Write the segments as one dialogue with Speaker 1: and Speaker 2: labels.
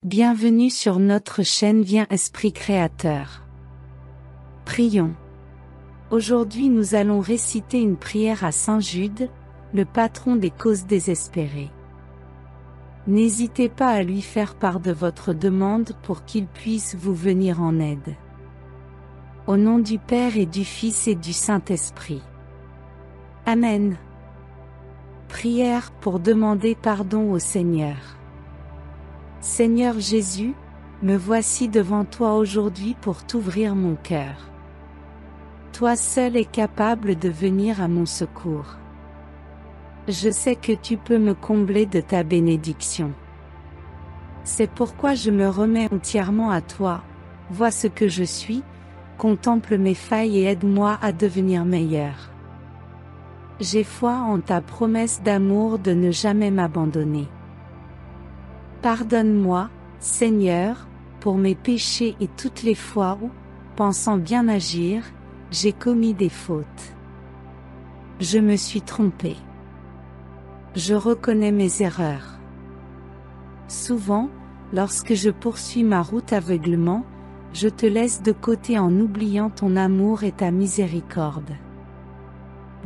Speaker 1: Bienvenue sur notre chaîne Viens Esprit Créateur. Prions. Aujourd'hui nous allons réciter une prière à Saint Jude, le patron des causes désespérées. N'hésitez pas à lui faire part de votre demande pour qu'il puisse vous venir en aide. Au nom du Père et du Fils et du Saint-Esprit. Amen. Prière pour demander pardon au Seigneur. Seigneur Jésus, me voici devant toi aujourd'hui pour t'ouvrir mon cœur. Toi seul es capable de venir à mon secours. Je sais que tu peux me combler de ta bénédiction. C'est pourquoi je me remets entièrement à toi, vois ce que je suis, contemple mes failles et aide-moi à devenir meilleur. J'ai foi en ta promesse d'amour de ne jamais m'abandonner. Pardonne-moi, Seigneur, pour mes péchés et toutes les fois où, pensant bien agir, j'ai commis des fautes. Je me suis trompé. Je reconnais mes erreurs. Souvent, lorsque je poursuis ma route aveuglement, je te laisse de côté en oubliant ton amour et ta miséricorde.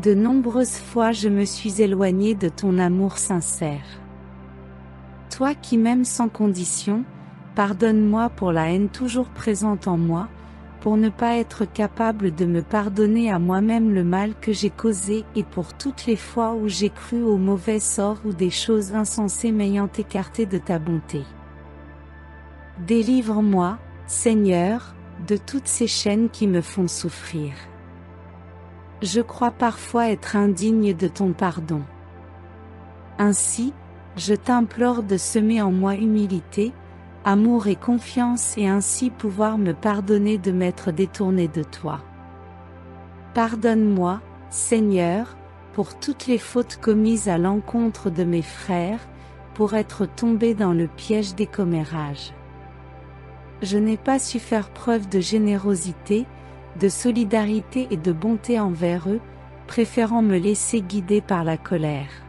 Speaker 1: De nombreuses fois je me suis éloigné de ton amour sincère. Toi qui m'aimes sans condition, pardonne-moi pour la haine toujours présente en moi, pour ne pas être capable de me pardonner à moi-même le mal que j'ai causé et pour toutes les fois où j'ai cru au mauvais sort ou des choses insensées m'ayant écarté de ta bonté. Délivre-moi, Seigneur, de toutes ces chaînes qui me font souffrir. Je crois parfois être indigne de ton pardon. Ainsi, je t'implore de semer en moi humilité, amour et confiance et ainsi pouvoir me pardonner de m'être détourné de toi. Pardonne-moi, Seigneur, pour toutes les fautes commises à l'encontre de mes frères, pour être tombé dans le piège des commérages. Je n'ai pas su faire preuve de générosité, de solidarité et de bonté envers eux, préférant me laisser guider par la colère.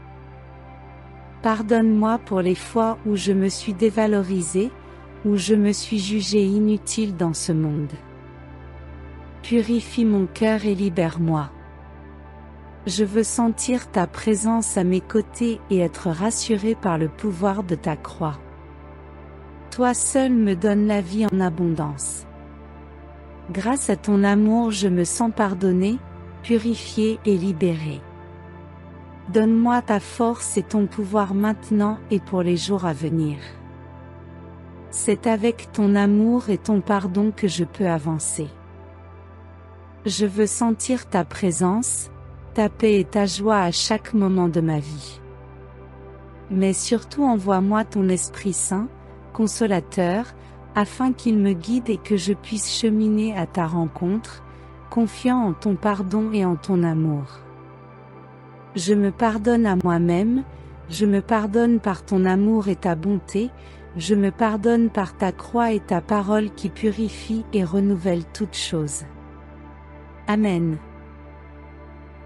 Speaker 1: Pardonne-moi pour les fois où je me suis dévalorisé, où je me suis jugé inutile dans ce monde. Purifie mon cœur et libère-moi. Je veux sentir ta présence à mes côtés et être rassuré par le pouvoir de ta croix. Toi seul me donnes la vie en abondance. Grâce à ton amour je me sens pardonné, purifié et libéré. Donne-moi ta force et ton pouvoir maintenant et pour les jours à venir. C'est avec ton amour et ton pardon que je peux avancer. Je veux sentir ta présence, ta paix et ta joie à chaque moment de ma vie. Mais surtout envoie-moi ton Esprit Saint, consolateur, afin qu'il me guide et que je puisse cheminer à ta rencontre, confiant en ton pardon et en ton amour. Je me pardonne à moi-même, je me pardonne par ton amour et ta bonté, je me pardonne par ta croix et ta parole qui purifie et renouvelle toutes choses. Amen.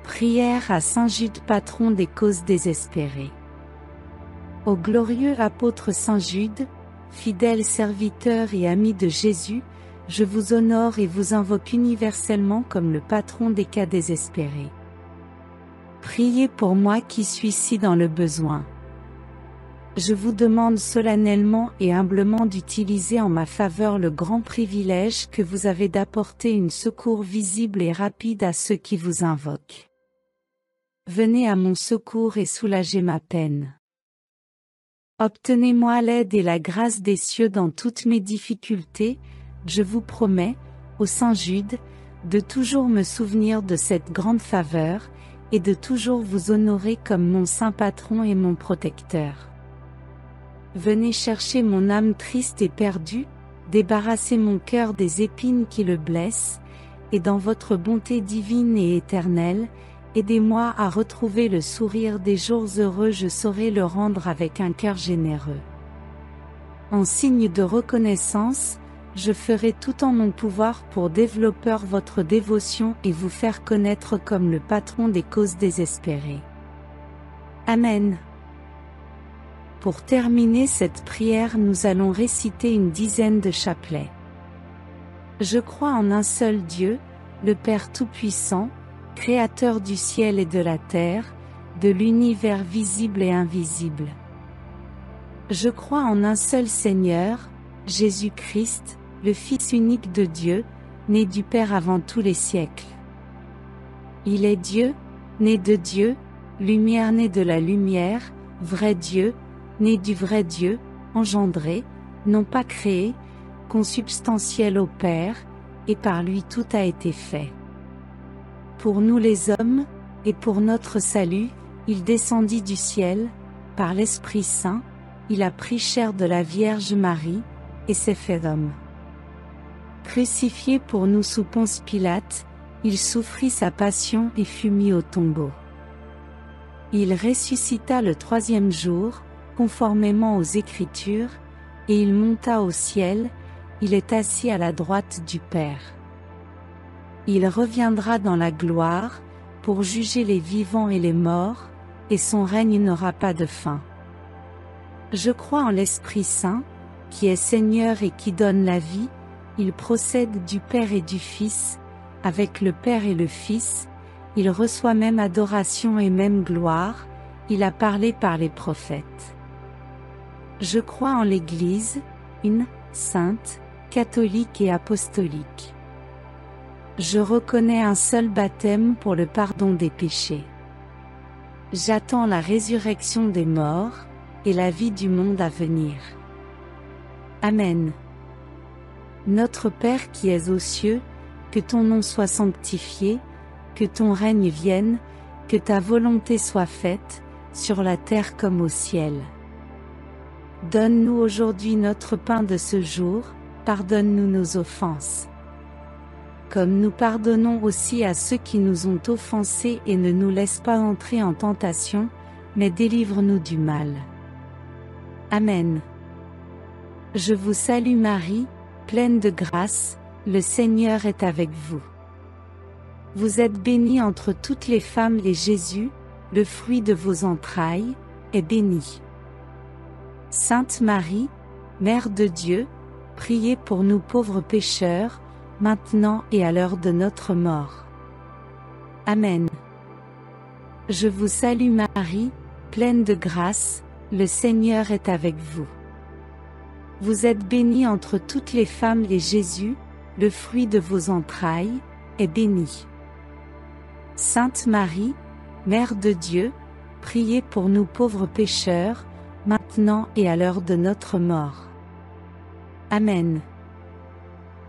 Speaker 1: Prière à Saint Jude, patron des causes désespérées. Ô glorieux apôtre Saint Jude, fidèle serviteur et ami de Jésus, je vous honore et vous invoque universellement comme le patron des cas désespérés. Priez pour moi qui suis si dans le besoin. Je vous demande solennellement et humblement d'utiliser en ma faveur le grand privilège que vous avez d'apporter une secours visible et rapide à ceux qui vous invoquent. Venez à mon secours et soulagez ma peine. Obtenez-moi l'aide et la grâce des cieux dans toutes mes difficultés, je vous promets, ô Saint Jude, de toujours me souvenir de cette grande faveur, et de toujours vous honorer comme mon saint patron et mon protecteur. Venez chercher mon âme triste et perdue, débarrasser mon cœur des épines qui le blessent, et dans votre bonté divine et éternelle, aidez-moi à retrouver le sourire des jours heureux, je saurai le rendre avec un cœur généreux. En signe de reconnaissance, je ferai tout en mon pouvoir pour développer votre dévotion et vous faire connaître comme le patron des causes désespérées. Amen. Pour terminer cette prière, nous allons réciter une dizaine de chapelets. Je crois en un seul Dieu, le Père Tout-Puissant, Créateur du ciel et de la terre, de l'univers visible et invisible. Je crois en un seul Seigneur, Jésus-Christ, le Fils unique de Dieu, né du Père avant tous les siècles. Il est Dieu, né de Dieu, lumière née de la lumière, vrai Dieu, né du vrai Dieu, engendré, non pas créé, consubstantiel au Père, et par lui tout a été fait. Pour nous les hommes, et pour notre salut, il descendit du ciel, par l'Esprit Saint, il a pris chair de la Vierge Marie, et s'est fait homme. Crucifié pour nous sous Ponce Pilate, il souffrit sa passion et fut mis au tombeau. Il ressuscita le troisième jour, conformément aux Écritures, et il monta au ciel, il est assis à la droite du Père. Il reviendra dans la gloire, pour juger les vivants et les morts, et son règne n'aura pas de fin. Je crois en l'Esprit Saint, qui est Seigneur et qui donne la vie, il procède du Père et du Fils, avec le Père et le Fils, il reçoit même adoration et même gloire, il a parlé par les prophètes. Je crois en l'Église, une, sainte, catholique et apostolique. Je reconnais un seul baptême pour le pardon des péchés. J'attends la résurrection des morts, et la vie du monde à venir. Amen. Notre Père qui es aux cieux, que ton nom soit sanctifié, que ton règne vienne, que ta volonté soit faite, sur la terre comme au ciel. Donne-nous aujourd'hui notre pain de ce jour, pardonne-nous nos offenses. Comme nous pardonnons aussi à ceux qui nous ont offensés, et ne nous laisse pas entrer en tentation, mais délivre-nous du mal. Amen. Je vous salue Marie, pleine de grâce, le Seigneur est avec vous. Vous êtes bénie entre toutes les femmes et Jésus, le fruit de vos entrailles, est béni. Sainte Marie, Mère de Dieu, priez pour nous pauvres pécheurs, maintenant et à l'heure de notre mort. Amen. Je vous salue Marie, pleine de grâce, le Seigneur est avec vous. Vous êtes bénie entre toutes les femmes et Jésus, le fruit de vos entrailles, est béni. Sainte Marie, Mère de Dieu, priez pour nous pauvres pécheurs, maintenant et à l'heure de notre mort. Amen.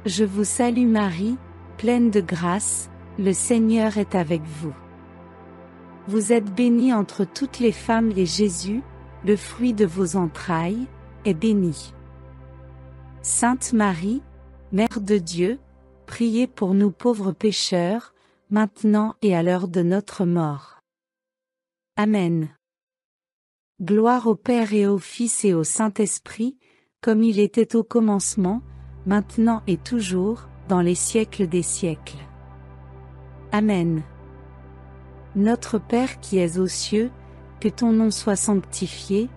Speaker 1: Je vous salue Marie, pleine de grâce, le Seigneur est avec vous. Vous êtes bénie entre toutes les femmes et Jésus, le fruit de vos entrailles, est béni. Sainte Marie, Mère de Dieu, priez pour nous pauvres pécheurs, maintenant et à l'heure de notre mort. Amen. Gloire au Père et au Fils et au Saint-Esprit, comme il était au commencement, maintenant et toujours, dans les siècles des siècles. Amen. Notre Père qui es aux cieux, que ton nom soit sanctifié,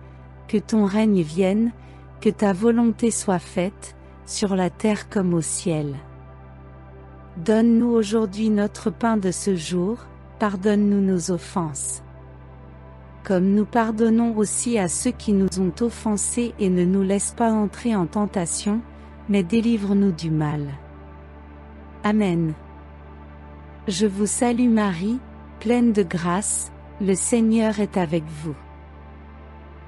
Speaker 1: que ton règne vienne, que ta volonté soit faite, sur la terre comme au ciel. Donne-nous aujourd'hui notre pain de ce jour, pardonne-nous nos offenses. Comme nous pardonnons aussi à ceux qui nous ont offensés, et ne nous laisse pas entrer en tentation, mais délivre-nous du mal. Amen. Je vous salue Marie, pleine de grâce, le Seigneur est avec vous.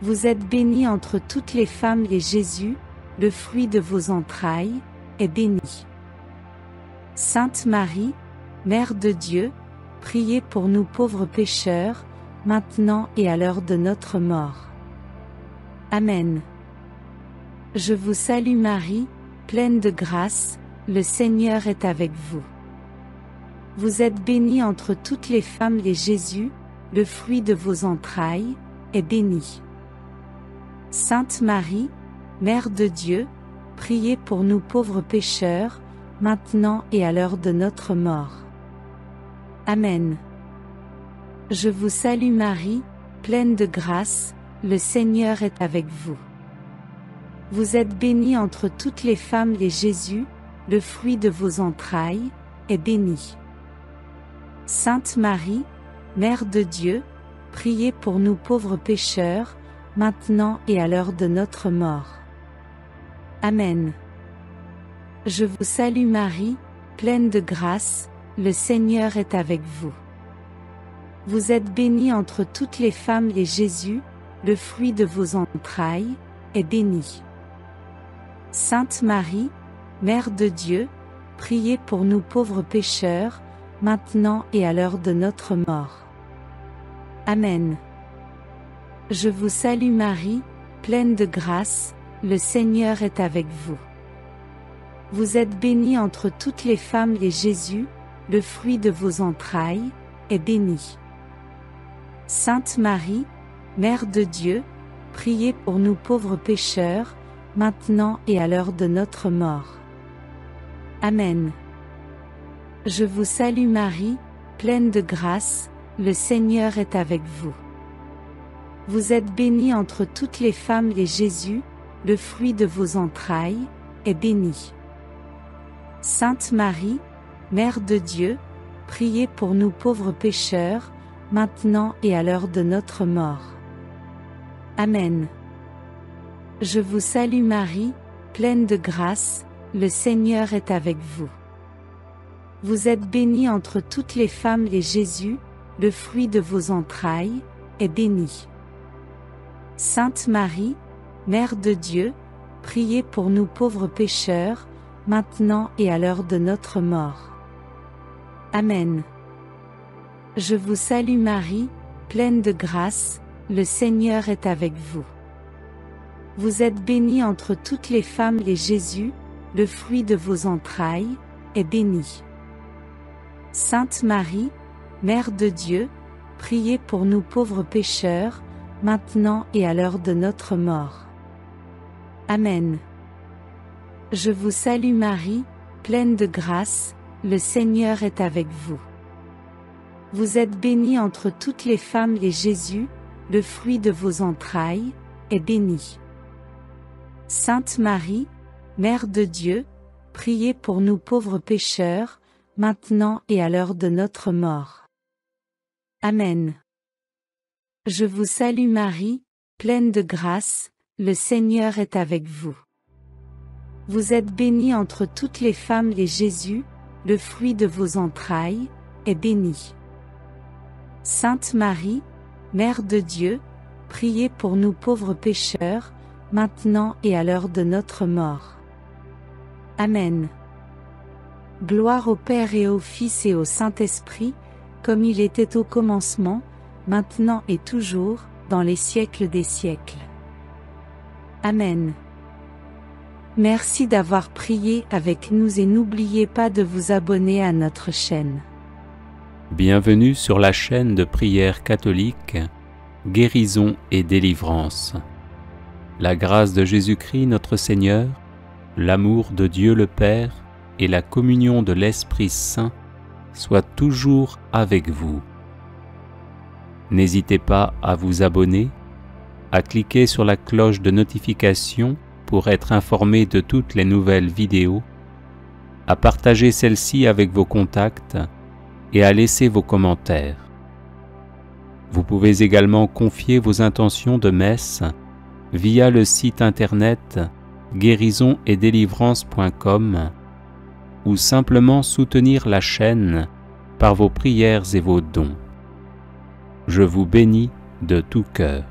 Speaker 1: Vous êtes bénie entre toutes les femmes et Jésus, le fruit de vos entrailles, est béni. Sainte Marie, Mère de Dieu, priez pour nous pauvres pécheurs, maintenant et à l'heure de notre mort. Amen. Je vous salue Marie, pleine de grâce, le Seigneur est avec vous. Vous êtes bénie entre toutes les femmes et Jésus, le fruit de vos entrailles, est béni. Sainte Marie, Mère de Dieu, priez pour nous pauvres pécheurs, maintenant et à l'heure de notre mort. Amen. Je vous salue Marie, pleine de grâce, le Seigneur est avec vous. Vous êtes bénie entre toutes les femmes et Jésus, le fruit de vos entrailles, est béni. Sainte Marie, Mère de Dieu, priez pour nous pauvres pécheurs, maintenant et à l'heure de notre mort. Amen. Je vous salue Marie, pleine de grâce, le Seigneur est avec vous. Vous êtes bénie entre toutes les femmes et Jésus, le fruit de vos entrailles, est béni. Sainte Marie, Mère de Dieu, priez pour nous pauvres pécheurs, maintenant et à l'heure de notre mort. Amen. Je vous salue Marie, pleine de grâce, le Seigneur est avec vous. Vous êtes bénie entre toutes les femmes et Jésus, le fruit de vos entrailles, est béni. Sainte Marie, Mère de Dieu, priez pour nous pauvres pécheurs, maintenant et à l'heure de notre mort. Amen. Je vous salue Marie, pleine de grâce, le Seigneur est avec vous. Vous êtes bénie entre toutes les femmes et Jésus, le fruit de vos entrailles, est béni. Sainte Marie, Mère de Dieu, priez pour nous pauvres pécheurs, maintenant et à l'heure de notre mort. Amen. Je vous salue Marie, pleine de grâce, le Seigneur est avec vous. Vous êtes bénie entre toutes les femmes et Jésus, le fruit de vos entrailles, est béni. Sainte Marie, Mère de Dieu, priez pour nous pauvres pécheurs, maintenant et à l'heure de notre mort. Amen. Je vous salue Marie, pleine de grâce, le Seigneur est avec vous. Vous êtes bénie entre toutes les femmes et Jésus, le fruit de vos entrailles, est béni. Sainte Marie, Mère de Dieu, priez pour nous pauvres pécheurs, maintenant et à l'heure de notre mort. Amen. Je vous salue Marie, pleine de grâce, le Seigneur est avec vous. Vous êtes bénie entre toutes les femmes et Jésus, le fruit de vos entrailles, est béni. Sainte Marie, Mère de Dieu, priez pour nous pauvres pécheurs, maintenant et à l'heure de notre mort. Amen. Je vous salue Marie, pleine de grâce, le Seigneur est avec vous. Vous êtes bénie entre toutes les femmes et Jésus, le fruit de vos entrailles, est béni. Sainte Marie, Mère de Dieu, priez pour nous pauvres pécheurs, maintenant et à l'heure de notre mort. Amen. Gloire au Père et au Fils et au Saint-Esprit, comme il était au commencement, maintenant et toujours, dans les siècles des siècles. Amen. Merci d'avoir prié avec nous et n'oubliez pas de vous abonner à notre chaîne.
Speaker 2: Bienvenue sur la chaîne de prière catholique, Guérison et Délivrance. La grâce de Jésus-Christ notre Seigneur, l'amour de Dieu le Père et la communion de l'Esprit Saint soient toujours avec vous. N'hésitez pas à vous abonner, à cliquer sur la cloche de notification pour être informé de toutes les nouvelles vidéos, à partager celle-ci avec vos contacts et à laisser vos commentaires. Vous pouvez également confier vos intentions de messe via le site internet guérisonetdélivrance.com ou simplement soutenir la chaîne par vos prières et vos dons. Je vous bénis de tout cœur.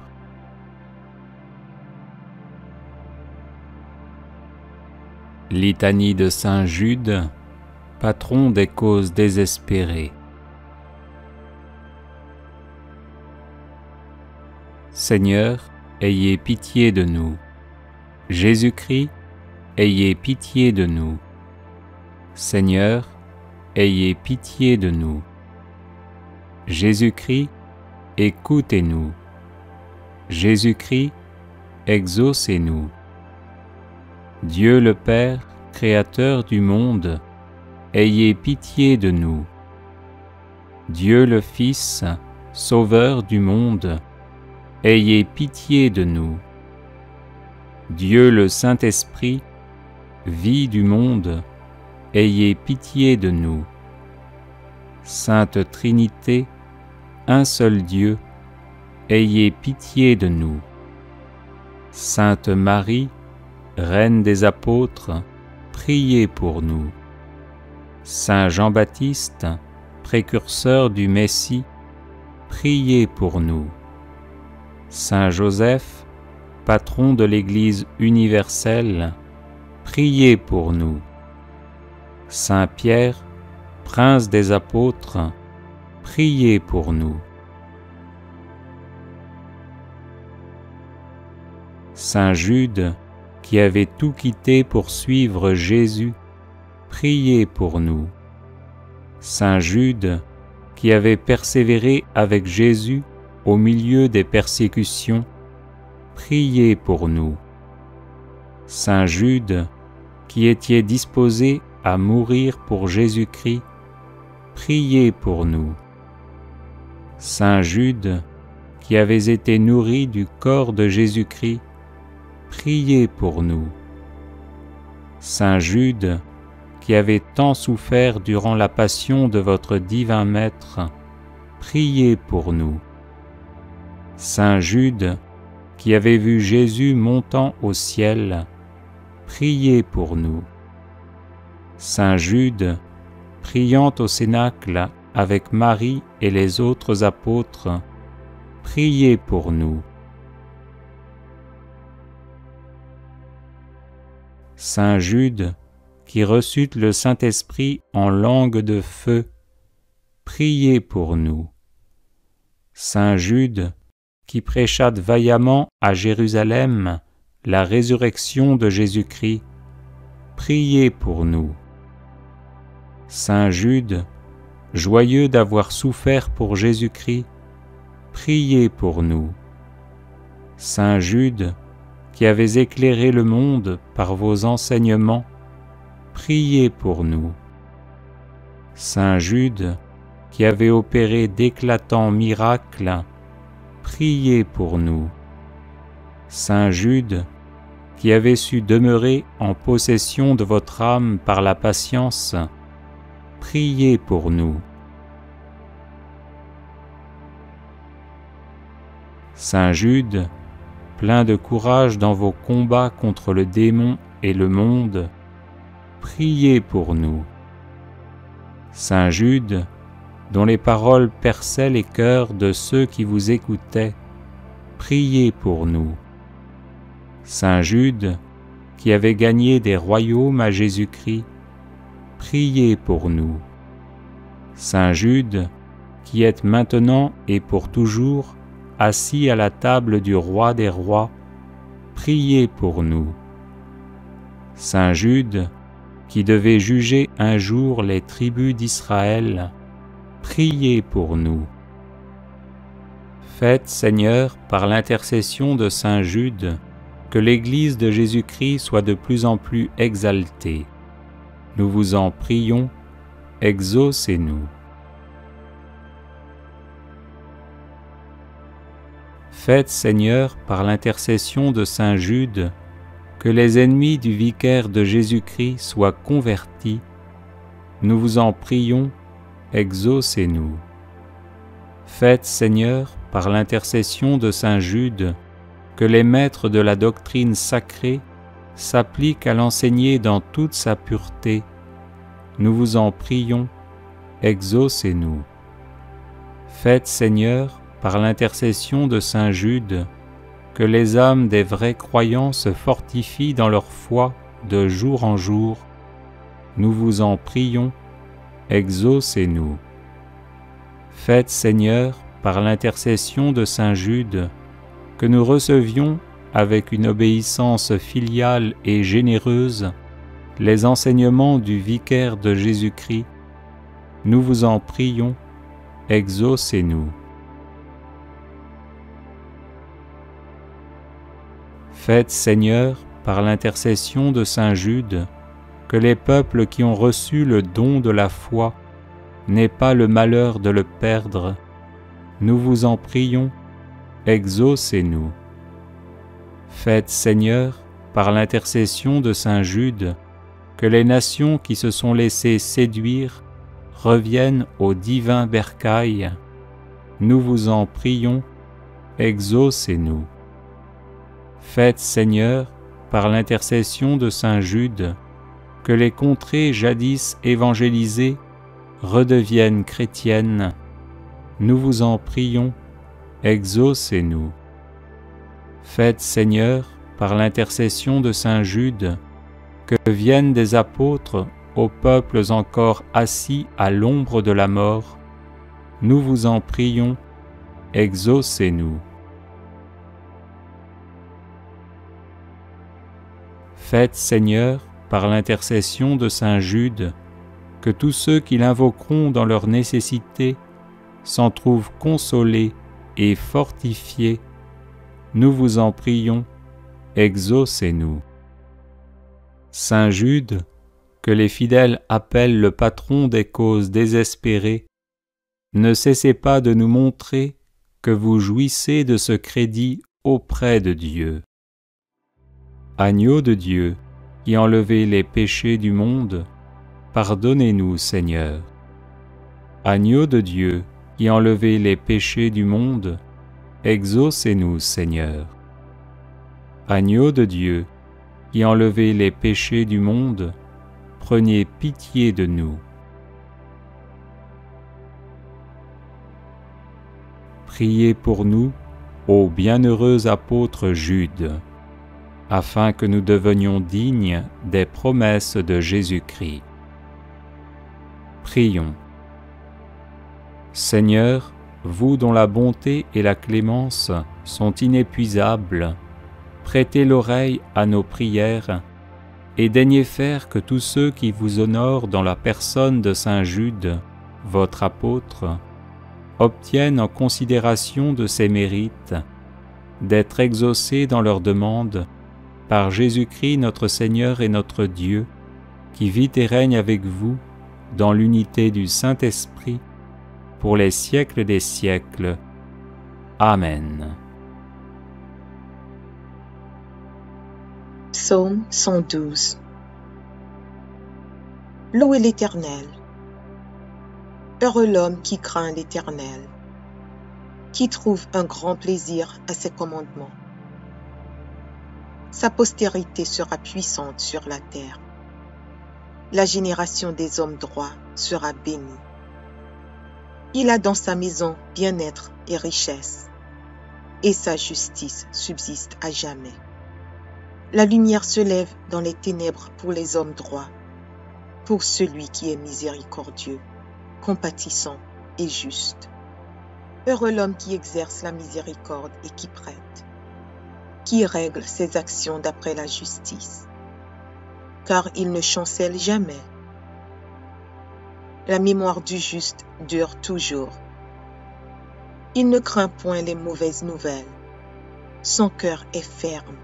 Speaker 2: Litanie de Saint Jude, patron des causes désespérées. Seigneur, ayez pitié de nous. Jésus-Christ, ayez pitié de nous. Seigneur, ayez pitié de nous. Jésus-Christ, écoutez-nous. Jésus-Christ, exaucez-nous. Dieu le Père, Créateur du monde, ayez pitié de nous. Dieu le Fils, Sauveur du monde, ayez pitié de nous. Dieu le Saint-Esprit, vie du monde, ayez pitié de nous. Sainte Trinité, un seul Dieu, ayez pitié de nous. Sainte Marie, Reine des apôtres, priez pour nous. Saint Jean-Baptiste, précurseur du Messie, priez pour nous. Saint Joseph, patron de l'Église universelle, priez pour nous. Saint Pierre, prince des apôtres, priez pour nous. Saint Jude, qui avait tout quitté pour suivre Jésus, priez pour nous. Saint Jude, qui avait persévéré avec Jésus au milieu des persécutions, priez pour nous. Saint Jude, qui étiez disposé à mourir pour Jésus-Christ, priez pour nous. Saint Jude, qui avez été nourri du corps de Jésus-Christ, priez pour nous. Saint Jude, qui avez tant souffert durant la passion de votre divin Maître, priez pour nous. Saint Jude, qui avez vu Jésus montant au ciel, priez pour nous. Saint Jude, priant au Cénacle avec Marie et les autres apôtres, priez pour nous. Saint Jude, qui reçut le Saint-Esprit en langue de feu, priez pour nous. Saint Jude, qui prêcha vaillamment à Jérusalem la résurrection de Jésus-Christ, priez pour nous. Saint Jude, joyeux d'avoir souffert pour Jésus-Christ, priez pour nous. Saint Jude, qui avez éclairé le monde par vos enseignements, priez pour nous. Saint Jude, qui avez opéré d'éclatants miracles, priez pour nous. Saint Jude, qui avez su demeurer en possession de votre âme par la patience, priez pour nous. Saint Jude, plein de courage dans vos combats contre le démon et le monde, priez pour nous. Saint Jude, dont les paroles perçaient les cœurs de ceux qui vous écoutaient, priez pour nous. Saint Jude, qui avait gagné des royaumes à Jésus-Christ, priez pour nous. Saint Jude, qui êtes maintenant et pour toujours assis à la table du Roi des rois, priez pour nous. Saint Jude, qui devait juger un jour les tribus d'Israël, priez pour nous. Faites, Seigneur, par l'intercession de Saint Jude, que l'Église de Jésus-Christ soit de plus en plus exaltée. Nous vous en prions, exaucez-nous. Faites, Seigneur, par l'intercession de Saint Jude, que les ennemis du vicaire de Jésus-Christ soient convertis. Nous vous en prions, exaucez-nous. Faites, Seigneur, par l'intercession de Saint Jude, que les maîtres de la doctrine sacrée s'appliquent à l'enseigner dans toute sa pureté. Nous vous en prions, exaucez-nous. Faites, Seigneur, par l'intercession de Saint Jude, que les âmes des vrais croyants se fortifient dans leur foi de jour en jour. Nous vous en prions, exaucez-nous. Faites, Seigneur, par l'intercession de Saint Jude, que nous recevions, avec une obéissance filiale et généreuse, les enseignements du vicaire de Jésus-Christ. Nous vous en prions, exaucez-nous. Faites, Seigneur, par l'intercession de Saint Jude, que les peuples qui ont reçu le don de la foi n'aient pas le malheur de le perdre. Nous vous en prions, exaucez-nous. Faites, Seigneur, par l'intercession de saint Jude, que les nations qui se sont laissées séduire reviennent au divin bercail. Nous vous en prions, exaucez-nous. Faites, Seigneur, par l'intercession de saint Jude, que les contrées jadis évangélisées redeviennent chrétiennes. Nous vous en prions, exaucez-nous. Faites, Seigneur, par l'intercession de saint Jude, que viennent des apôtres aux peuples encore assis à l'ombre de la mort. Nous vous en prions, exaucez-nous. Faites, Seigneur, par l'intercession de saint Jude, que tous ceux qui l'invoqueront dans leur nécessité s'en trouvent consolés et fortifiés. Nous vous en prions, exaucez-nous. Saint Jude, que les fidèles appellent le patron des causes désespérées, ne cessez pas de nous montrer que vous jouissez de ce crédit auprès de Dieu. Agneau de Dieu, qui enlevez les péchés du monde, pardonnez-nous, Seigneur. Agneau de Dieu, qui enlevez les péchés du monde, exaucez-nous, Seigneur. Agneau de Dieu, qui enlevez les péchés du monde, prenez pitié de nous. Priez pour nous, ô bienheureux apôtre Jude, afin que nous devenions dignes des promesses de Jésus-Christ. Prions. Seigneur, vous dont la bonté et la clémence sont inépuisables, prêtez l'oreille à nos prières et daignez faire que tous ceux qui vous honorent dans la personne de saint Jude, votre apôtre, obtiennent en considération de ses mérites d'être exaucés dans leurs demandes par Jésus-Christ notre Seigneur et notre Dieu, qui vit et règne avec vous dans l'unité du Saint-Esprit, pour les siècles des siècles. Amen.
Speaker 3: Psaume 112. Louez l'Éternel. Heureux l'homme qui craint l'Éternel, qui trouve un grand plaisir à ses commandements. Sa postérité sera puissante sur la terre. La génération des hommes droits sera bénie. Il a dans sa maison bien-être et richesse, et sa justice subsiste à jamais. La lumière se lève dans les ténèbres pour les hommes droits, pour celui qui est miséricordieux, compatissant et juste. Heureux l'homme qui exerce la miséricorde et qui prête, qui règle ses actions d'après la justice, car il ne chancelle jamais. La mémoire du juste dure toujours. Il ne craint point les mauvaises nouvelles. Son cœur est ferme,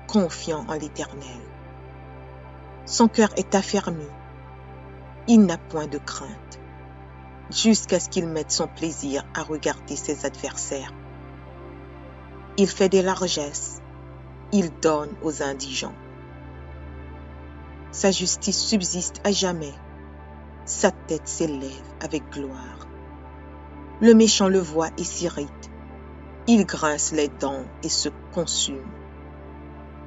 Speaker 3: confiant en l'Éternel. Son cœur est affermi. Il n'a point de crainte, jusqu'à ce qu'il mette son plaisir à regarder ses adversaires. Il fait des largesses, il donne aux indigents. Sa justice subsiste à jamais, sa tête s'élève avec gloire. Le méchant le voit et s'irrite, il grince les dents et se consume.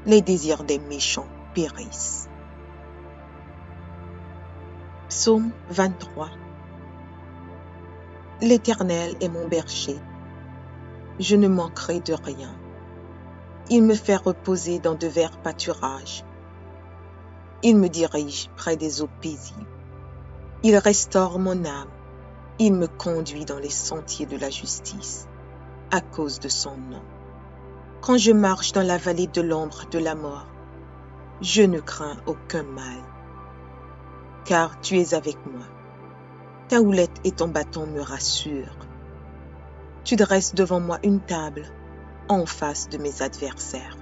Speaker 3: Les désirs des méchants périssent. Psaume 23. L'Éternel est mon berger. Je ne manquerai de rien. Il me fait reposer dans de verts pâturages. Il me dirige près des eaux paisibles. Il restaure mon âme. Il me conduit dans les sentiers de la justice, à cause de son nom. Quand je marche dans la vallée de l'ombre de la mort, je ne crains aucun mal, car tu es avec moi. Ta houlette et ton bâton me rassurent. Tu dresses devant moi une table en face de mes adversaires.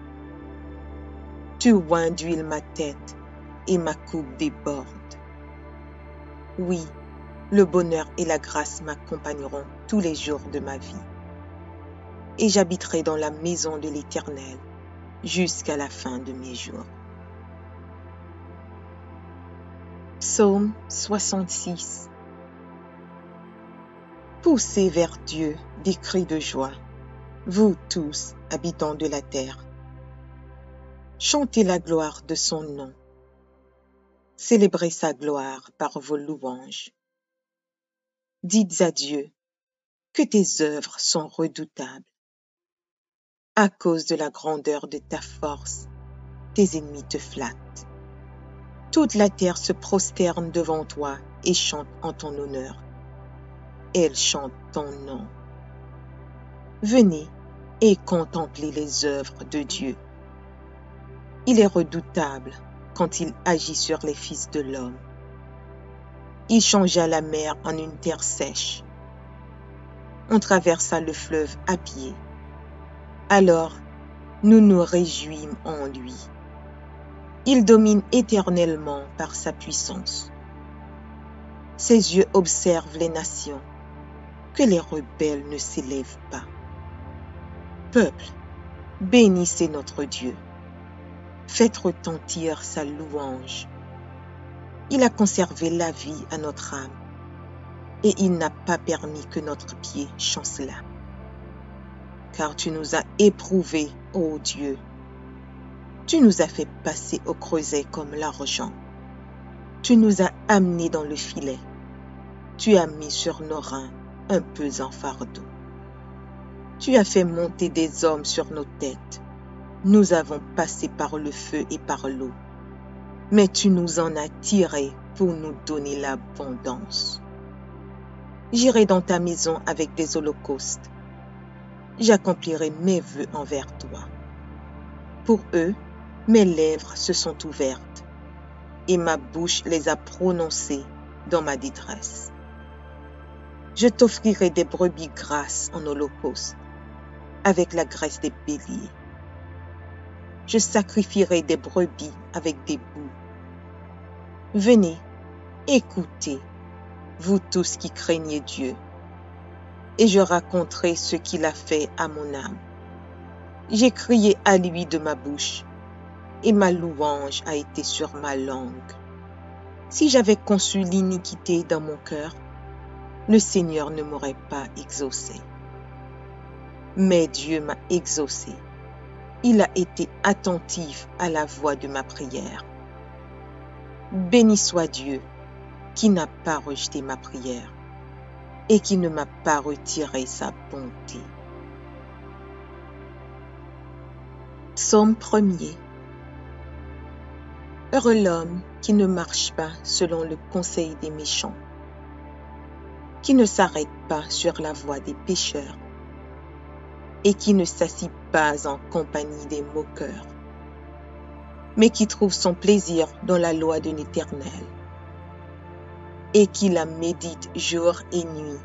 Speaker 3: Tu oins d'huile ma tête et ma coupe déborde. Oui, le bonheur et la grâce m'accompagneront tous les jours de ma vie. et j'habiterai dans la maison de l'Éternel jusqu'à la fin de mes jours. Psaume 66. Poussez vers Dieu des cris de joie, vous tous, habitants de la terre. Chantez la gloire de son nom. Célébrez sa gloire par vos louanges. Dites à Dieu que tes œuvres sont redoutables. À cause de la grandeur de ta force, tes ennemis te flattent. Toute la terre se prosterne devant toi et chante en ton honneur. Elle chante ton nom. Venez et contemplez les œuvres de Dieu. Il est redoutable quand il agit sur les fils de l'homme. Il changea la mer en une terre sèche. On traversa le fleuve à pied. Alors, nous nous réjouîmes en lui. Il domine éternellement par sa puissance. Ses yeux observent les nations, que les rebelles ne s'élèvent pas. Peuple, bénissez notre Dieu. Faites retentir sa louange. Il a conservé la vie à notre âme, et il n'a pas permis que notre pied chancelât. Car tu nous as éprouvés, ô Dieu. Tu nous as fait passer au creuset comme l'argent. Tu nous as amenés dans le filet. Tu as mis sur nos reins un pesant fardeau. Tu as fait monter des hommes sur nos têtes. Nous avons passé par le feu et par l'eau. Mais tu nous en as tirés pour nous donner l'abondance. J'irai dans ta maison avec des holocaustes. J'accomplirai mes vœux envers toi. Pour eux, mes lèvres se sont ouvertes, et ma bouche les a prononcées dans ma détresse. Je t'offrirai des brebis grasses en holocauste, avec la graisse des béliers. Je sacrifierai des brebis avec des boucs. Venez, écoutez, vous tous qui craignez Dieu, et je raconterai ce qu'il a fait à mon âme. J'ai crié à lui de ma bouche, et ma louange a été sur ma langue. Si j'avais conçu l'iniquité dans mon cœur, le Seigneur ne m'aurait pas exaucé. Mais Dieu m'a exaucé. Il a été attentif à la voix de ma prière. Béni soit Dieu, qui n'a pas rejeté ma prière et qui ne m'a pas retiré sa bonté. Psaume 1er. Heureux l'homme qui ne marche pas selon le conseil des méchants, qui ne s'arrête pas sur la voie des pécheurs et qui ne s'assit pas en compagnie des moqueurs, mais qui trouve son plaisir dans la loi de l'Éternel et qui la médite jour et nuit.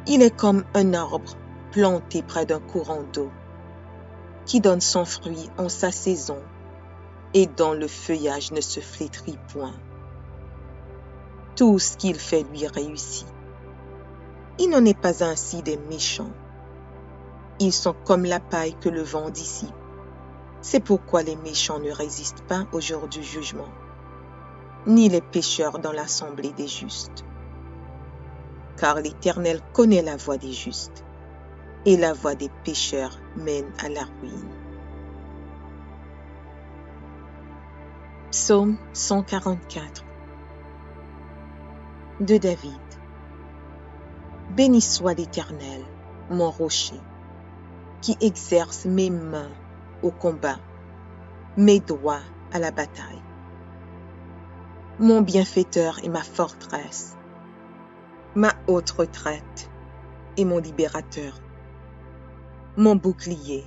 Speaker 3: Il est comme un arbre planté près d'un courant d'eau, qui donne son fruit en sa saison et dont le feuillage ne se flétrit point. Tout ce qu'il fait lui réussit. Il n'en est pas ainsi des méchants. Ils sont comme la paille que le vent dissipe. C'est pourquoi les méchants ne résistent pas au jour du jugement, ni les pécheurs dans l'assemblée des justes. Car l'Éternel connaît la voie des justes, et la voie des pécheurs mène à la ruine. Psaume 144 de David. Béni soit l'Éternel, mon rocher, qui exerce mes mains au combat, mes doigts à la bataille. Mon bienfaiteur et ma forteresse, ma haute retraite et mon libérateur, mon bouclier,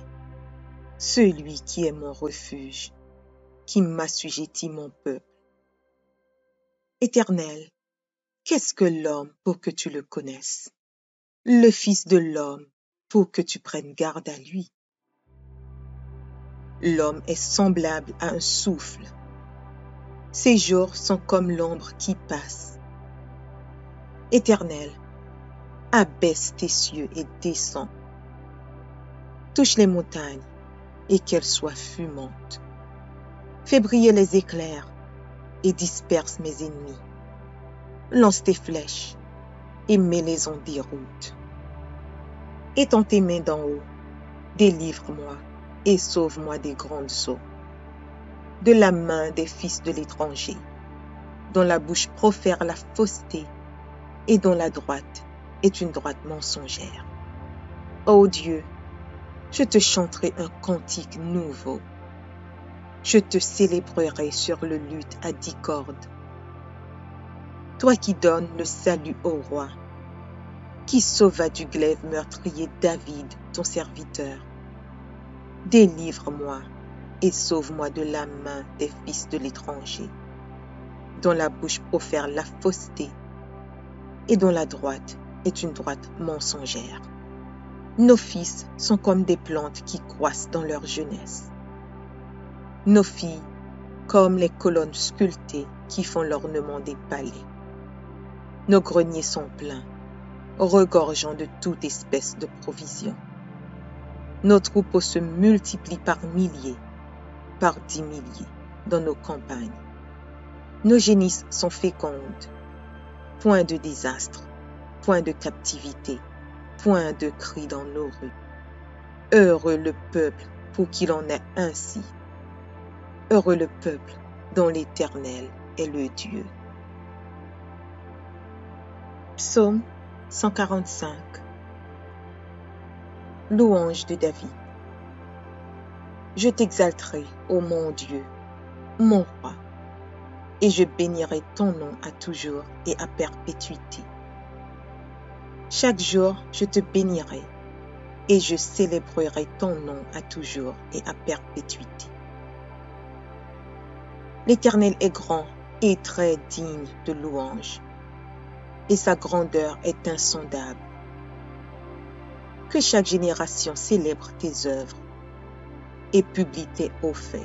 Speaker 3: celui qui est mon refuge, qui m'assujettit mon peuple. Éternel, qu'est-ce que l'homme pour que tu le connaisses? Le Fils de l'homme pour que tu prennes garde à lui. L'homme est semblable à un souffle. Ses jours sont comme l'ombre qui passe. Éternel, abaisse tes cieux et descends. Touche les montagnes et qu'elles soient fumantes. Fais briller les éclairs et disperse mes ennemis. Lance tes flèches et mets-les en déroute. Étends tes mains d'en haut, délivre-moi et sauve-moi des grandes eaux, de la main des fils de l'étranger, dont la bouche profère la fausseté et dont la droite est une droite mensongère. Ô Dieu, je te chanterai un cantique nouveau. Je te célébrerai sur le luth à 10 cordes. Toi qui donnes le salut au roi, qui sauva du glaive meurtrier David, ton serviteur. Délivre-moi et sauve-moi de la main des fils de l'étranger, dont la bouche profère la fausseté et dont la droite est une droite mensongère. Nos fils sont comme des plantes qui croissent dans leur jeunesse. Nos filles comme les colonnes sculptées qui font l'ornement des palais. Nos greniers sont pleins, regorgeant de toute espèce de provisions. Nos troupeaux se multiplient par milliers, par 10 milliers dans nos campagnes. Nos génisses sont fécondes. Point de désastre, point de captivité, point de cris dans nos rues. Heureux le peuple pour qu'il en ait ainsi. Heureux le peuple dont l'Éternel est le Dieu. Psaume 145. Louange de David. Je t'exalterai, ô mon Dieu, mon roi, et je bénirai ton nom à toujours et à perpétuité. Chaque jour, je te bénirai, et je célébrerai ton nom à toujours et à perpétuité. L'Éternel est grand et très digne de louange, et sa grandeur est insondable. Que chaque génération célèbre tes œuvres et publie tes hauts faits.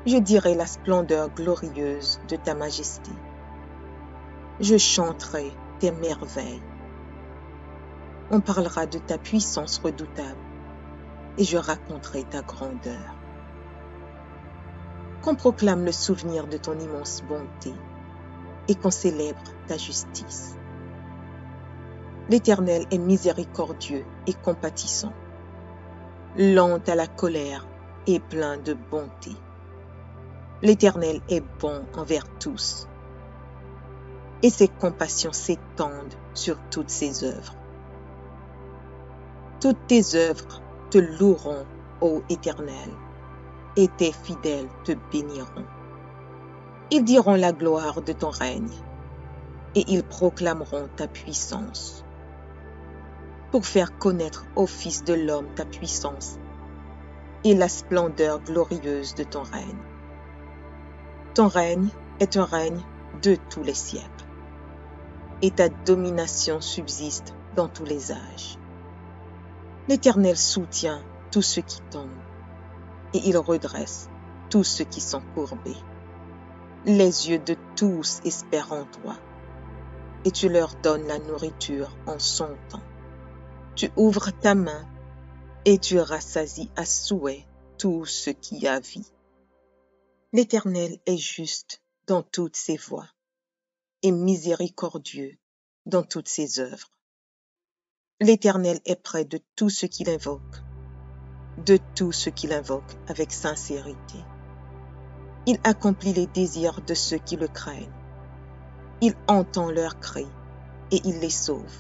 Speaker 3: Je dirai la splendeur glorieuse de ta majesté. Je chanterai tes merveilles. On parlera de ta puissance redoutable et je raconterai ta grandeur. Qu'on proclame le souvenir de ton immense bonté et qu'on célèbre ta justice. L'Éternel est miséricordieux et compatissant, lent à la colère et plein de bonté. L'Éternel est bon envers tous, et ses compassions s'étendent sur toutes ses œuvres. Toutes tes œuvres te loueront, ô Éternel, et tes fidèles te béniront. Ils diront la gloire de ton règne, et ils proclameront ta puissance, pour faire connaître au Fils de l'homme ta puissance et la splendeur glorieuse de ton règne. Ton règne est un règne de tous les siècles, et ta domination subsiste dans tous les âges. L'Éternel soutient tous ceux qui tombent, et il redresse tous ceux qui sont courbés. Les yeux de tous espèrent en toi, et tu leur donnes la nourriture en son temps. Tu ouvres ta main, et tu rassasies à souhait tout ce qui a vie. L'Éternel est juste dans toutes ses voies, et miséricordieux dans toutes ses œuvres. L'Éternel est près de tous ceux qui l'invoquent, avec sincérité. Il accomplit les désirs de ceux qui le craignent. Il entend leurs cris et il les sauve.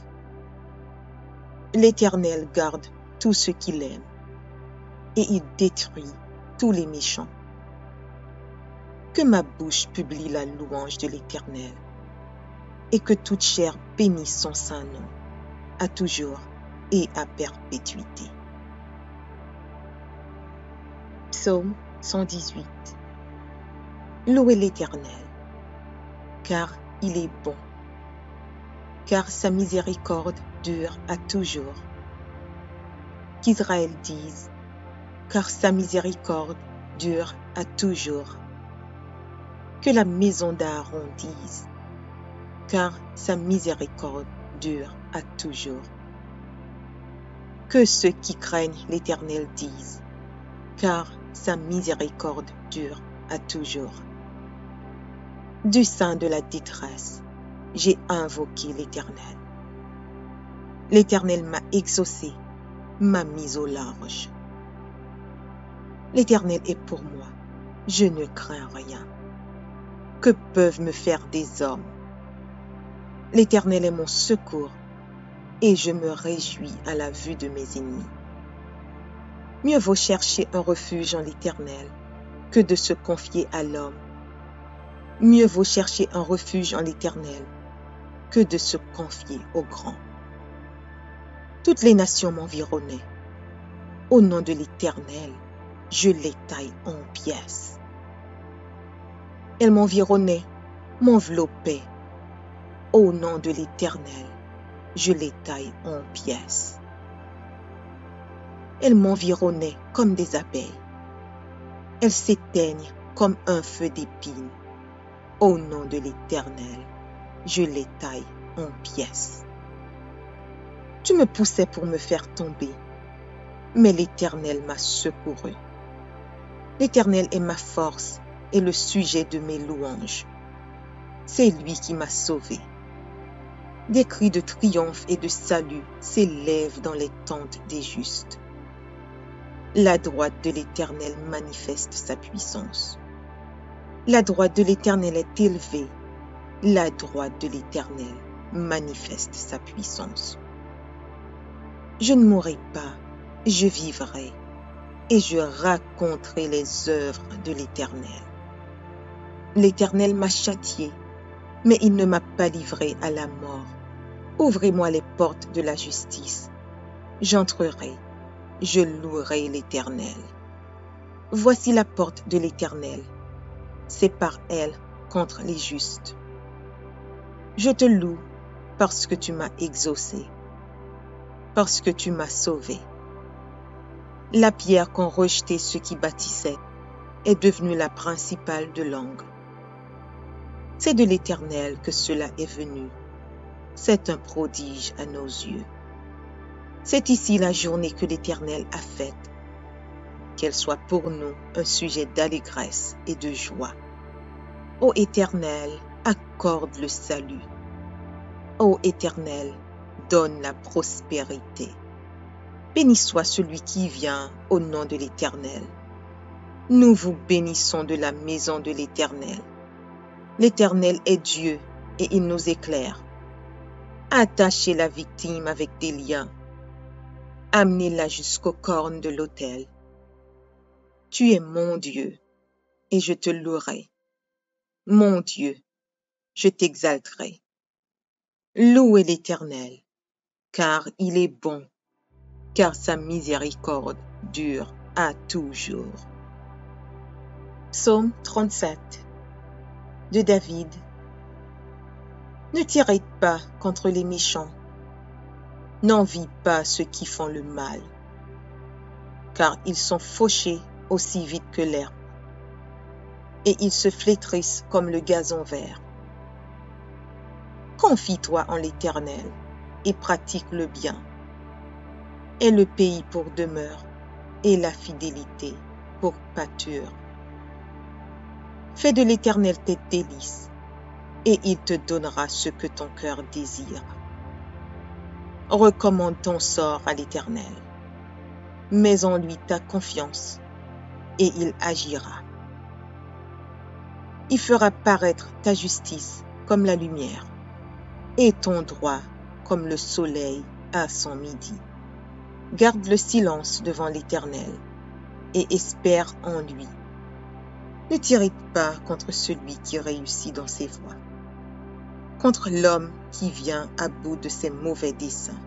Speaker 3: L'Éternel garde tous ceux qui l'aiment et il détruit tous les méchants. Que ma bouche publie la louange de l'Éternel et que toute chair bénisse son saint nom, à toujours et à perpétuité. Psaume 118. Louez l'Éternel, car il est bon, car sa miséricorde dure à toujours. Qu'Israël dise, car sa miséricorde dure à toujours. Que la maison d'Aaron dise, car sa miséricorde dure à toujours. Que ceux qui craignent l'Éternel disent, car sa miséricorde dure à toujours. Du sein de la détresse, j'ai invoqué l'Éternel. L'Éternel m'a exaucé, m'a mis au large. L'Éternel est pour moi, je ne crains rien. Que peuvent me faire des hommes? L'Éternel est mon secours, et je me réjouis à la vue de mes ennemis. Mieux vaut chercher un refuge en l'Éternel que de se confier à l'homme. Mieux vaut chercher un refuge en l'Éternel que de se confier au grand. Toutes les nations m'environnaient. Au nom de l'Éternel, je les taille en pièces. Elles m'environnaient, m'enveloppaient. Au nom de l'Éternel, je les taille en pièces. Elles m'environnaient comme des abeilles. Elles s'éteignent comme un feu d'épines. Au nom de l'Éternel, je les taille en pièces. Tu me poussais pour me faire tomber, mais l'Éternel m'a secouru. L'Éternel est ma force et le sujet de mes louanges. C'est lui qui m'a sauvé. Des cris de triomphe et de salut s'élèvent dans les tentes des justes. La droite de l'Éternel manifeste sa puissance. La droite de l'Éternel est élevée. La droite de l'Éternel manifeste sa puissance. Je ne mourrai pas, je vivrai, et je raconterai les œuvres de l'Éternel. L'Éternel m'a châtié, mais il ne m'a pas livré à la mort. Ouvrez-moi les portes de la justice. J'entrerai, je louerai l'Éternel. Voici la porte de l'Éternel. C'est par elle contre les justes. Je te loue parce que tu m'as exaucé, parce que tu m'as sauvé. La pierre qu'ont rejetée ceux qui bâtissaient est devenue la principale de l'angle. C'est de l'Éternel que cela est venu. C'est un prodige à nos yeux. C'est ici la journée que l'Éternel a faite. Qu'elle soit pour nous un sujet d'allégresse et de joie. Ô Éternel, accorde le salut. Ô Éternel, donne la prospérité. Béni soit celui qui vient au nom de l'Éternel. Nous vous bénissons de la maison de l'Éternel. L'Éternel est Dieu et il nous éclaire. Attachez la victime avec des liens. Amenez-la jusqu'aux cornes de l'autel. Tu es mon Dieu et je te louerai. Mon Dieu, je t'exalterai. Louez l'Éternel, car il est bon, car sa miséricorde dure à toujours. Psaume 37 de David. Ne t'irrite pas contre les méchants, n'envie pas ceux qui font le mal, car ils sont fauchés aussi vite que l'herbe, et ils se flétrissent comme le gazon vert. Confie-toi en l'Éternel et pratique le bien. Aie le pays pour demeure et la fidélité pour pâture. Fais de l'Éternel tes délices, et il te donnera ce que ton cœur désire. Recommande ton sort à l'Éternel. Mets en lui ta confiance, et il agira. Il fera paraître ta justice comme la lumière, et ton droit comme le soleil à son midi. Garde le silence devant l'Éternel, et espère en lui. Ne t'irrite pas contre celui qui réussit dans ses voies, contre l'homme qui vient à bout de ses mauvais desseins.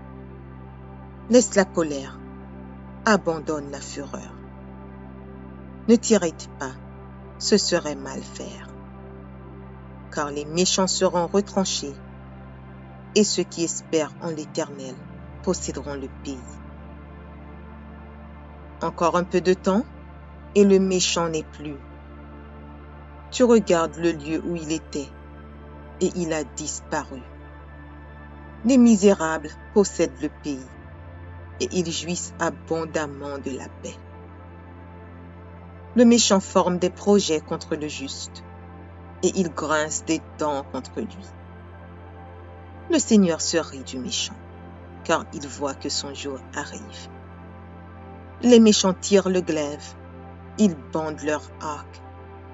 Speaker 3: Laisse la colère, abandonne la fureur. Ne t'irrite pas, ce serait mal faire. Car les méchants seront retranchés, et ceux qui espèrent en l'Éternel posséderont le pays. Encore un peu de temps, et le méchant n'est plus. Tu regardes le lieu où il était, et il a disparu. Les misérables possèdent le pays, et ils jouissent abondamment de la paix. Le méchant forme des projets contre le juste, et il grince des dents contre lui. Le Seigneur se rit du méchant, car il voit que son jour arrive. Les méchants tirent le glaive, ils bandent leur arc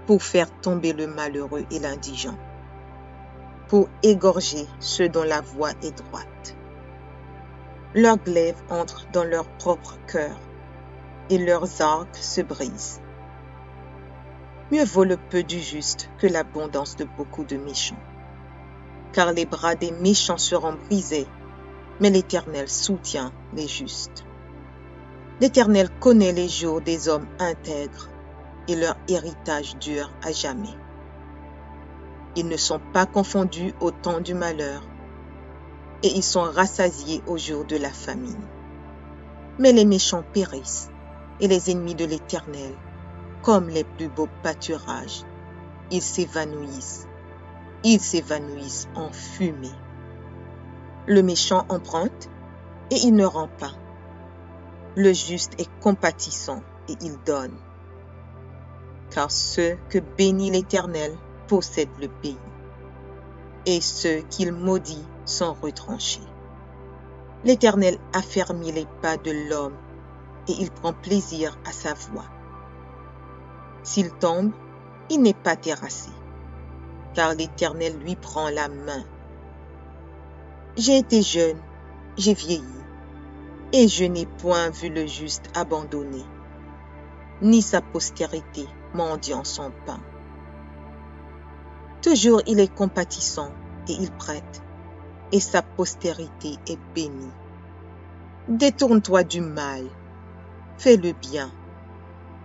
Speaker 3: pour faire tomber le malheureux et l'indigent, pour égorger ceux dont la voie est droite. Leurs glaives entrent dans leur propre cœur, et leurs arcs se brisent. Mieux vaut le peu du juste que l'abondance de beaucoup de méchants. Car les bras des méchants seront brisés, mais l'Éternel soutient les justes. L'Éternel connaît les jours des hommes intègres, et leur héritage dure à jamais. Ils ne sont pas confondus au temps du malheur, et ils sont rassasiés au jour de la famine. Mais les méchants périssent, et les ennemis de l'Éternel, comme les plus beaux pâturages, ils s'évanouissent en fumée. Le méchant emprunte, et il ne rend pas. Le juste est compatissant, et il donne. Car ceux que bénit l'Éternel possèdent le pays, et ceux qu'il maudit sont retranchés. L'Éternel affermit les pas de l'homme, et il prend plaisir à sa voie. S'il tombe, il n'est pas terrassé, car l'Éternel lui prend la main. J'ai été jeune, j'ai vieilli, et je n'ai point vu le juste abandonné, ni sa postérité mendiant son pain. Toujours il est compatissant et il prête, et sa postérité est bénie. Détourne-toi du mal, fais le bien,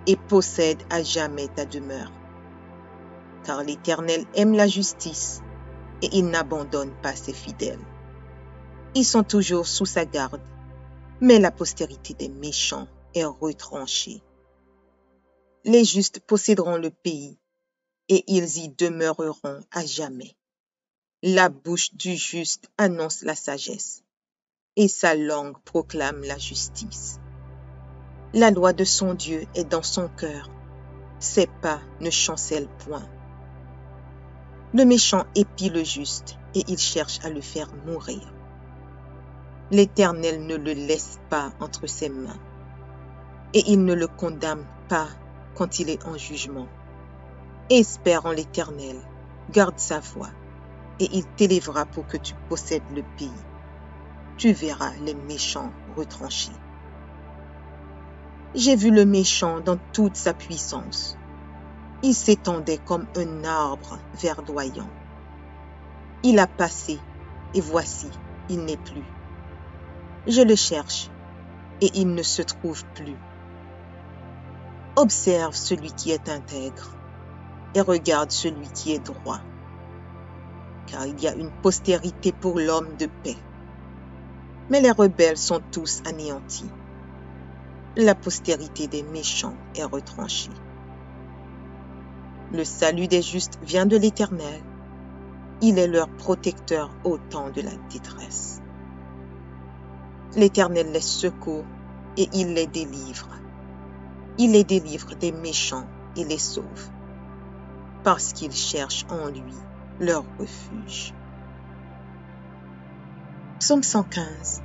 Speaker 3: et possède à jamais ta demeure. Car l'Éternel aime la justice, et il n'abandonne pas ses fidèles. Ils sont toujours sous sa garde, mais la postérité des méchants est retranchée. Les justes posséderont le pays, et ils y demeureront à jamais. La bouche du juste annonce la sagesse, et sa langue proclame la justice. La loi de son Dieu est dans son cœur, ses pas ne chancellent point. Le méchant épie le juste, et il cherche à le faire mourir. L'Éternel ne le laisse pas entre ses mains, et il ne le condamne pas quand il est en jugement. Espère en l'Éternel, garde sa voie, et il t'élèvera pour que tu possèdes le pays. Tu verras les méchants retranchés. J'ai vu le méchant dans toute sa puissance. Il s'étendait comme un arbre verdoyant. Il a passé, et voici, il n'est plus. Je le cherche, et il ne se trouve plus. Observe celui qui est intègre, et regarde celui qui est droit. Car il y a une postérité pour l'homme de paix. Mais les rebelles sont tous anéantis. La postérité des méchants est retranchée. Le salut des justes vient de l'Éternel. Il est leur protecteur au temps de la détresse. L'Éternel les secourt et il les délivre. Il les délivre des méchants et les sauve, parce qu'ils cherchent en lui leur refuge. Psaume 115.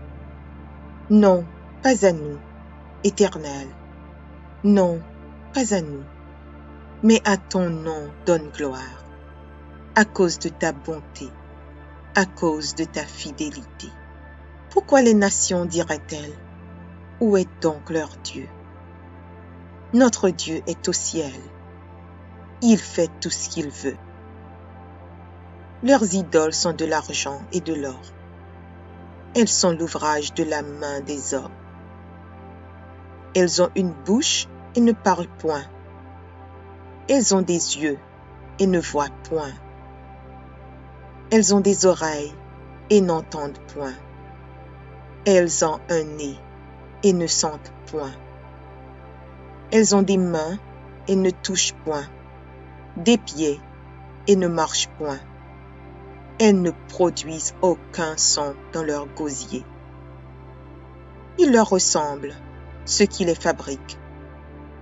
Speaker 3: Non, pas à nous, Éternel. Non, pas à nous, mais à ton nom donne gloire, à cause de ta bonté, à cause de ta fidélité. Pourquoi les nations diraient-elles, où est donc leur Dieu? Notre Dieu est au ciel. Il fait tout ce qu'il veut. Leurs idoles sont de l'argent et de l'or. Elles sont l'ouvrage de la main des hommes. Elles ont une bouche et ne parlent point. Elles ont des yeux et ne voient point. Elles ont des oreilles et n'entendent point. Elles ont un nez et ne sentent point. Elles ont des mains et ne touchent point, des pieds et ne marchent point. Elles ne produisent aucun son dans leur gosier. Il leur ressemble, ceux qui les fabriquent,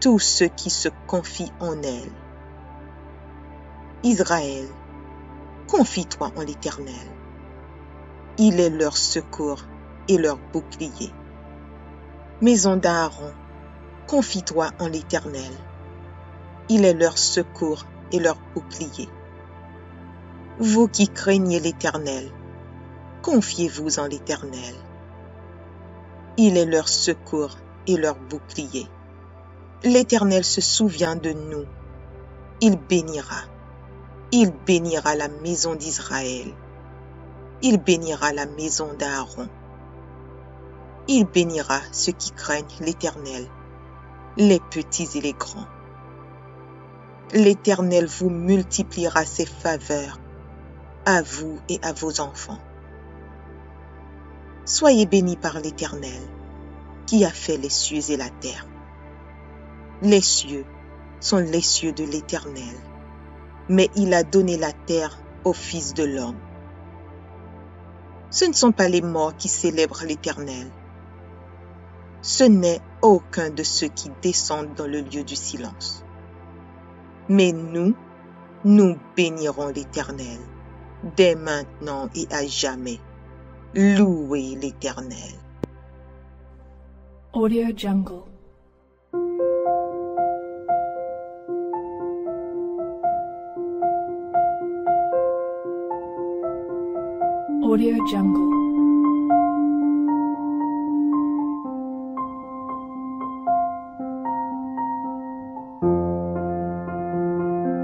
Speaker 3: tous ceux qui se confient en elle. Israël, confie-toi en l'Éternel. Il est leur secours et leur bouclier. Maison d'Aaron, confie-toi en l'Éternel. Il est leur secours et leur bouclier. Vous qui craignez l'Éternel, confiez-vous en l'Éternel. Il est leur secours et leur bouclier. L'Éternel se souvient de nous. Il bénira la maison d'Israël. Il bénira la maison d'Aaron. Il bénira ceux qui craignent l'Éternel, les petits et les grands. L'Éternel vous multipliera ses faveurs, à vous et à vos enfants. Soyez bénis par l'Éternel, qui a fait les cieux et la terre. Les cieux sont les cieux de l'Éternel, mais il a donné la terre au Fils de l'homme. Ce ne sont pas les morts qui célèbrent l'Éternel. Ce n'est aucun de ceux qui descendent dans le lieu du silence. Mais nous bénirons l'Éternel, dès maintenant et à jamais. Louez l'Éternel.
Speaker 4: Audio Jungle. Audio Jungle.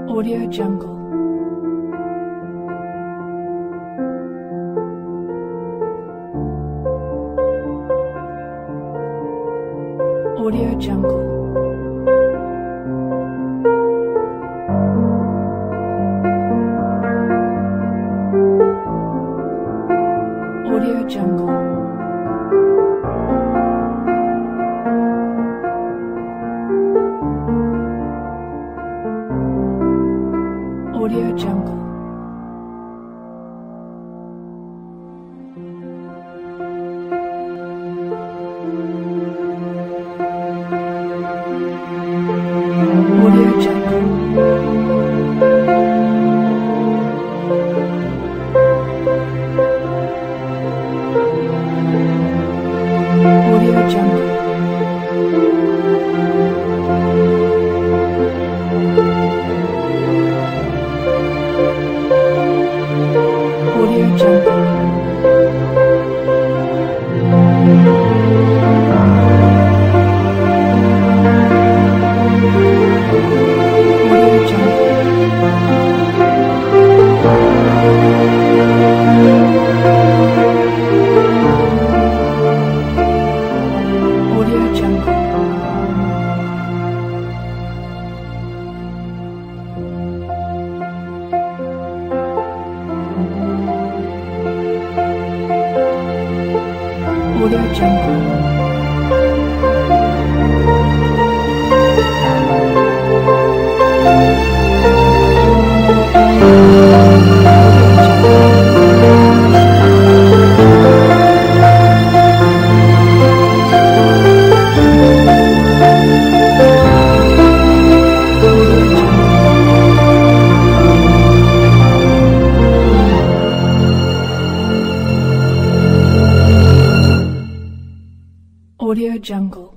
Speaker 4: Audio Jungle. Audio Jungle. Audio Jungle. Audio Jungle. Audio Jungle. Audio Jungle. Audio Jungle. Audio Jungle.